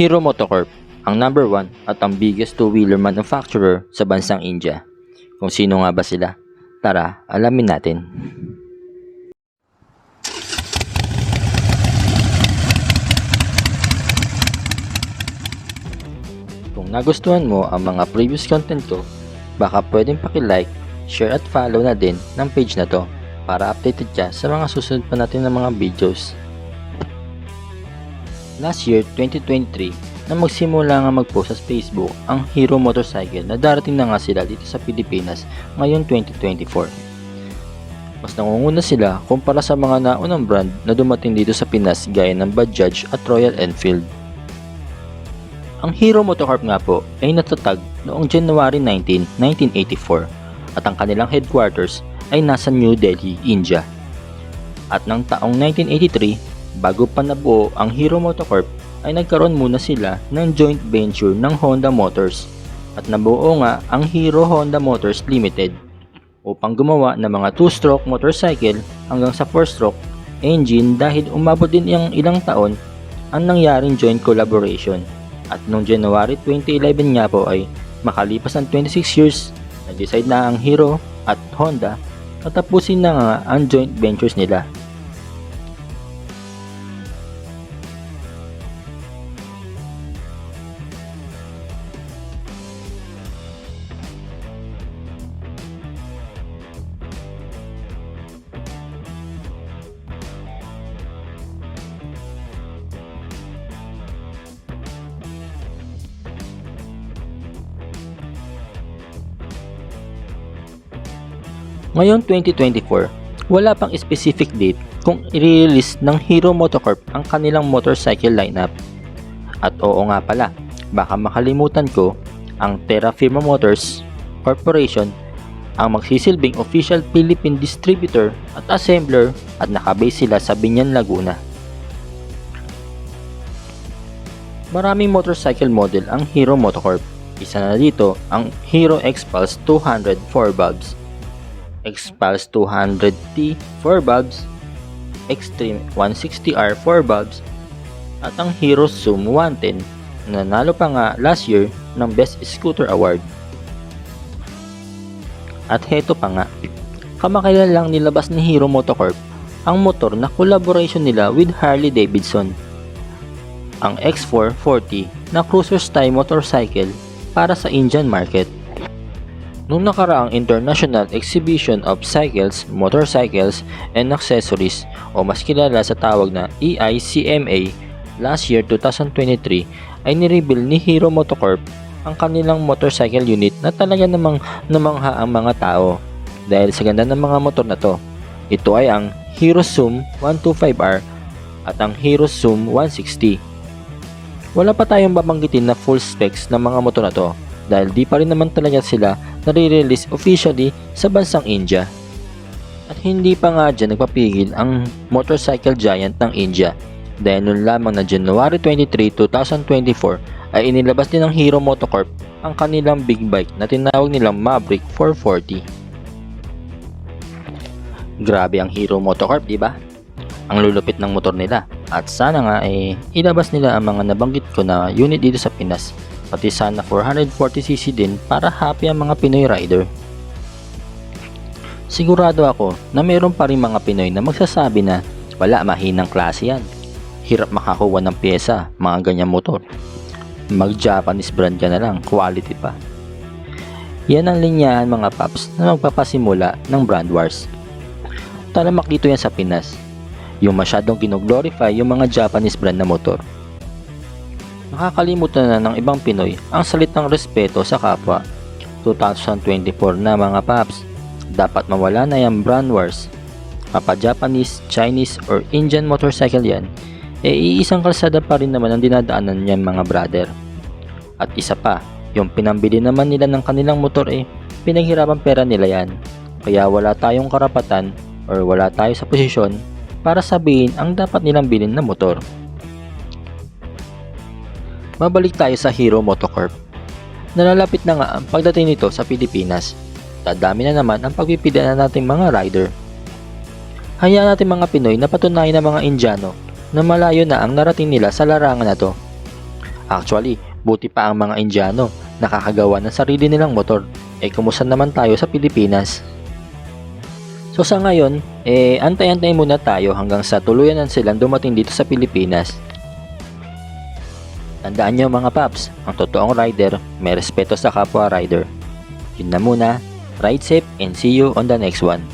Hero Motocorp, ang number 1 at ang biggest two-wheeler manufacturer sa bansang India. Kung sino nga ba sila? Tara, alamin natin. Kung nagustuhan mo ang mga previous content ko, baka pwedeng paki-like, share at follow na din ng page na to para updated ka sa mga susunod pa natin ng mga videos. Last year, 2023, na magsimula nga mag-post sa Facebook ang Hero Motorcycle na darating na nga sila dito sa Pilipinas ngayon 2024. Mas nangunguna sila kumpara sa mga naunang brand na dumating dito sa Pinas gaya ng Bajaj at Royal Enfield. Ang Hero Motocorp nga po ay natatag noong January 19, 1984 at ang kanilang headquarters ay nasa New Delhi, India. At ng taong 1983, bago pa nabuo ang Hero Motocorp ay nagkaroon muna sila ng joint venture ng Honda Motors at nabuo nga ang Hero Honda Motors Limited upang gumawa ng mga 2-stroke motorcycle hanggang sa 4-stroke engine dahil umabot din ang ilang taon ang nangyaring joint collaboration. At noong January 2011 nga po ay makalipas ang 26 years, nag-decide na ang Hero at Honda at tapusin na nga ang joint ventures nila. Ngayon 2024, wala pang specific date kung i-release ng Hero Motocorp ang kanilang motorcycle lineup. At oo nga pala, baka makalimutan ko, ang Terra Firma Motors Corporation ang magsisilbing official Philippine distributor at assembler at nakabase sila sa Biñan, Laguna. Maraming motorcycle model ang Hero Motocorp. Isa na dito ang Hero X-Pulse 200 4-valves, X-Pulse 200T 4-valves, Extreme 160R 4-valves, at ang Hero Zoom 110 na nanalo pa nga last year ng Best Scooter Award. At heto pa nga, kamakailan lang nilabas ni Hero Motocorp ang motor na collaboration nila with Harley Davidson, ang X440 na cruiser style motorcycle para sa Indian market. Noong nakaraang International Exhibition of Cycles, Motorcycles, and Accessories o mas kilala sa tawag na EICMA last year 2023 ay nireveal ni Hero Motocorp ang kanilang motorcycle unit na talaga namang namangha ang mga tao dahil sa ganda ng mga motor na to. Ito ay ang Hero Zoom 125R at ang Hero Zoom 160. Wala pa tayong babanggitin na full specs ng mga motor na to dahil di pa rin naman talaga sila nare-release officially sa bansang India. At hindi pa nga dyan nagpapigil ang motorcycle giant ng India dahil noon lamang na January 23, 2024 ay inilabas din ng Hero Motocorp ang kanilang big bike na tinawag nilang Maverick 440. Grabe ang Hero Motocorp, diba? Ang lulupit ng motor nila at sana nga ay ilabas nila ang mga nabanggit ko na unit dito sa Pinas, pati sana 440cc din para happy ang mga Pinoy rider. Sigurado ako na mayroon pa rin mga Pinoy na magsasabi na wala, mahinang klase yan, hirap makakuha ng pyesa, mga ganyang motor, mag Japanese brand ka na lang, quality pa. Yan ang linyahan mga paps na magpapasimula ng brand wars. Talamak dito yan sa Pinas, yung masyadong ginoglorify yung mga Japanese brand na motor. Nakakalimutan na ng ibang Pinoy ang salitang respeto sa kapwa. 2024 na mga paps, dapat mawala na yung brand wars. Mapa Japanese, Chinese or Indian motorcycle yan, iisang kalsada pa rin naman ang dinadaanan niyan mga brother. At isa pa, yung pinambili naman nila ng kanilang motor pinaghirapan pera nila yan. Kaya wala tayong karapatan or wala tayo sa posisyon para sabihin ang dapat nilang bilhin na motor. Mabalik tayo sa Hero Motocorp. Nalalapit na nga ang pagdating nito sa Pilipinas. Dadami na naman ang pagpipilian nating mga rider. Hayaan natin mga Pinoy na patunayan ng mga Indiano na malayo na ang narating nila sa larangan na to. Actually, buti pa ang mga Indiano, nakakagawa ng sarili nilang motor. Kumusta naman tayo sa Pilipinas? So sa ngayon, antay-antay muna tayo hanggang sa tuluyan na silang dumating dito sa Pilipinas. Tandaan nyo mga paps, ang totoong rider may respeto sa kapwa rider. Yun na muna, ride safe and see you on the next one.